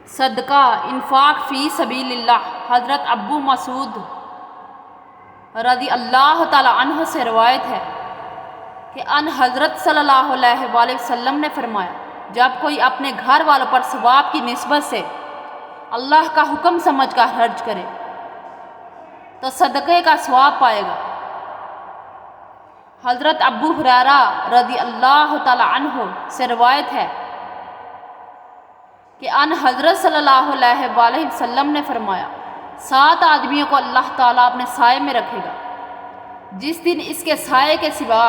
صدقہ انفاق فی سبیل اللہ۔ حضرت ابو مسعود رضی اللہ تعالی عنہ سے روایت ہے کہ ان حضرت صلی اللہ علیہ وآلہ وسلم نے فرمایا، جب کوئی اپنے گھر والوں پر ثواب کی نسبت سے اللہ کا حکم سمجھ کر خرچ کرے تو صدقے کا ثواب پائے گا۔ حضرت ابو ہریرہ رضی اللہ تعالی عنہ سے روایت ہے کہ ان حضرت صلی اللہ علیہ وآلہ وسلم نے فرمایا، 7 آدمیوں کو اللہ تعالیٰ اپنے سائے میں رکھے گا جس دن اس کے سائے کے سوا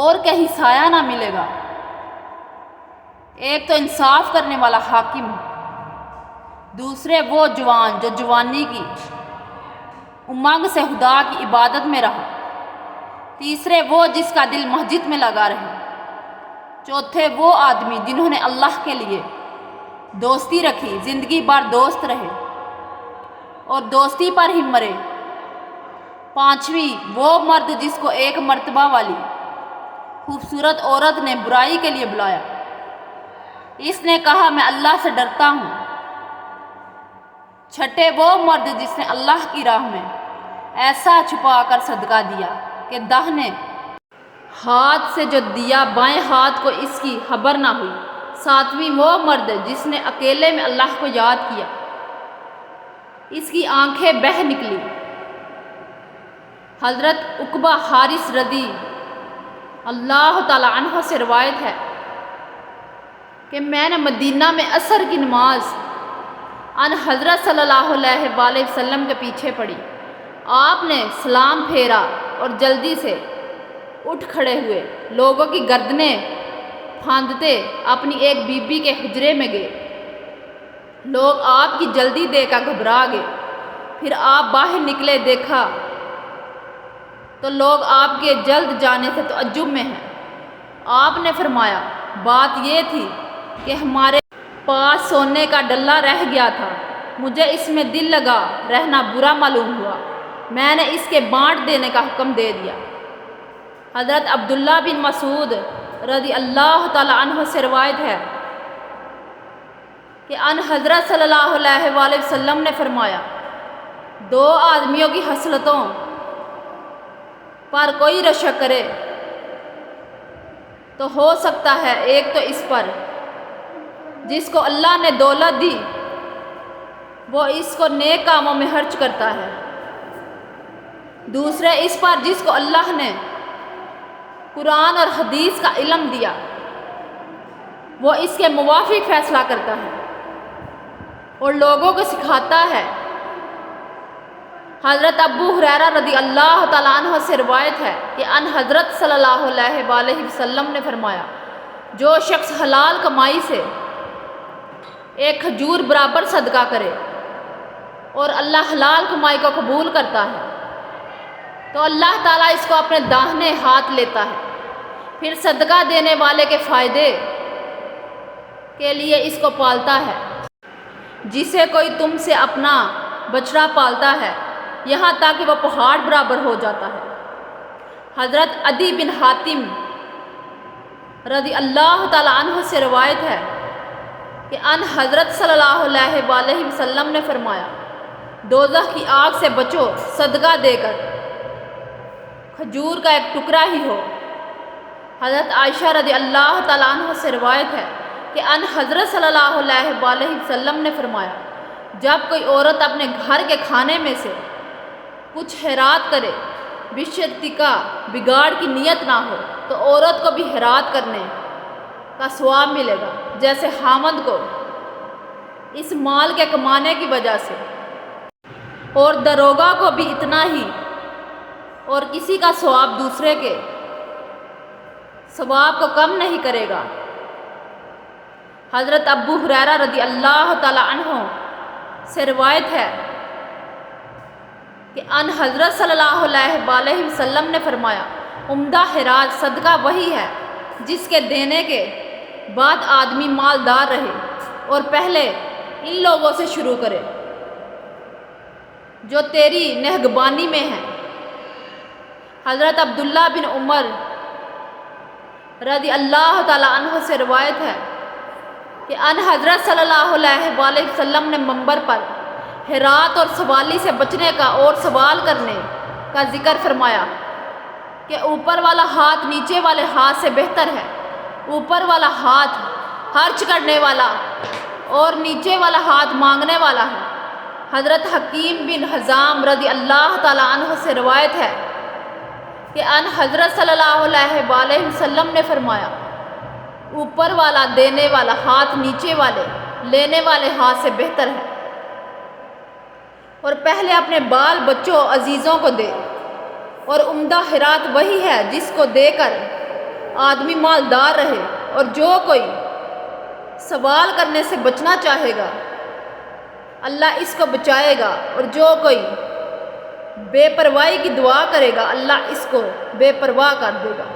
اور کہیں سایہ نہ ملے گا۔ ایک تو انصاف کرنے والا حاکم، دوسرے وہ جوان جو جوانی کی امنگ سے خدا کی عبادت میں رہا، تیسرے وہ جس کا دل مسجد میں لگا رہے، چوتھے وہ آدمی جنہوں نے اللہ کے لیے دوستی رکھی، زندگی بھر دوست رہے اور دوستی پر ہی مرے، پانچویں وہ مرد جس کو ایک مرتبہ والی خوبصورت عورت نے برائی کے لیے بلایا، اس نے کہا میں اللہ سے ڈرتا ہوں، چھٹے وہ مرد جس نے اللہ کی راہ میں ایسا چھپا کر صدقہ دیا کہ داہنے ہاتھ سے جو دیا بائیں ہاتھ کو اس کی خبر نہ ہوئی، ساتویں وہ مرد جس نے اکیلے میں اللہ کو یاد کیا، اس کی آنکھیں بہہ نکلی۔ حضرت عقبہ حارث رضی اللہ تعالی عنہ سے روایت ہے کہ میں نے مدینہ میں عصر کی نماز ان حضرت صلی اللہ علیہ وآلہ وسلم کے پیچھے پڑھی، آپ نے سلام پھیرا اور جلدی سے اٹھ کھڑے ہوئے، لوگوں کی گردنیں پھاندتے اپنی ایک بی بی کے حجرے میں گئے، لوگ آپ کی جلدی دیکھ کر گھبرا گئے، پھر آپ باہر نکلے، دیکھا تو لوگ آپ کے جلد جانے سے تعجب میں ہیں۔ آپ نے فرمایا، بات یہ تھی کہ ہمارے پاس سونے کا ڈلہ رہ گیا تھا، مجھے اس میں دل لگا رہنا برا معلوم ہوا، میں نے اس کے بانٹ دینے کا حکم دے دیا۔ حضرت عبداللہ بن مسعود رضی اللہ تعالی عنہ سے روایت ہے کہ ان حضرت صلی اللہ علیہ وآلہ وسلم نے فرمایا، 2 آدمیوں کی خصلتوں پر کوئی رشک کرے تو ہو سکتا ہے ایک تو اس پر جس کو اللہ نے دولت دی وہ اس کو نیک کاموں میں خرچ کرتا ہے، دوسرے اس پر جس کو اللہ نے قرآن اور حدیث کا علم دیا وہ اس کے موافق فیصلہ کرتا ہے اور لوگوں کو سکھاتا ہے۔ حضرت ابو ہریرہ رضی اللہ تعالیٰ عنہ سے روایت ہے کہ ان حضرت صلی اللہ علیہ وآلہ وسلم نے فرمایا، جو شخص حلال کمائی سے ایک کھجور برابر صدقہ کرے اور اللہ حلال کمائی کو قبول کرتا ہے تو اللہ تعالیٰ اس کو اپنے داہنے ہاتھ لیتا ہے، پھر صدقہ دینے والے کے فائدے کے لیے اس کو پالتا ہے جسے کوئی تم سے اپنا بچڑا پالتا ہے، یہاں تک کہ وہ پہاڑ برابر ہو جاتا ہے۔ حضرت عدی بن حاتم رضی اللہ تعالی عنہ سے روایت ہے کہ ان حضرت صلی اللہ علیہ وآلہ وسلم نے فرمایا، دوزخ کی آگ سے بچو صدقہ دے کر، کھجور کا ایک ٹکڑا ہی ہو۔ حضرت عائشہ رضی اللہ تعالی عنہ سے روایت ہے کہ ان حضرت صلی اللہ علیہ وآلہ وسلم نے فرمایا، جب کوئی عورت اپنے گھر کے کھانے میں سے کچھ خیرات کرے بشرط کا بگاڑ کی نیت نہ ہو تو عورت کو بھی خیرات کرنے کا ثواب ملے گا جیسے خامند کو اس مال کے کمانے کی وجہ سے، اور داروغہ کو بھی اتنا ہی، اور کسی کا ثواب دوسرے کے ثواب کو کم نہیں کرے گا۔ حضرت ابو ہریرہ رضی اللہ تعالی عنہ سے روایت ہے کہ ان حضرت صلی اللہ علیہ وآلہ وسلم نے فرمایا، عمدہ خیرات صدقہ وہی ہے جس کے دینے کے بعد آدمی مالدار رہے اور پہلے ان لوگوں سے شروع کرے جو تیری نگہبانی میں ہیں۔ حضرت عبداللہ بن عمر رضی اللہ تعالی عنہ سے روایت ہے کہ کہ ان حضرت صلی اللہ علیہ وآلہ وسلم نے منبر پر ہرات اور سوالی سے بچنے کا اور سوال کرنے کا ذکر فرمایا کہ اوپر والا ہاتھ نیچے والے ہاتھ سے بہتر ہے، اوپر والا ہاتھ خرچ کرنے والا اور نیچے والا ہاتھ مانگنے والا ہے۔ حضرت حکیم بن حزام رضی اللہ تعالیٰ عنہ سے روایت ہے کہ ان حضرت صلی اللہ علیہ وآلہ وسلم نے فرمایا، اوپر والا دینے والا ہاتھ نیچے والے لینے والے ہاتھ سے بہتر ہے، اور پہلے اپنے بال بچوں عزیزوں کو دے، اور عمدہ خیرات وہی ہے جس کو دے کر آدمی مالدار رہے، اور جو کوئی سوال کرنے سے بچنا چاہے گا اللہ اس کو بچائے گا، اور جو کوئی بے پرواہی کی دعا کرے گا اللہ اس کو بے پرواہ کر دے گا۔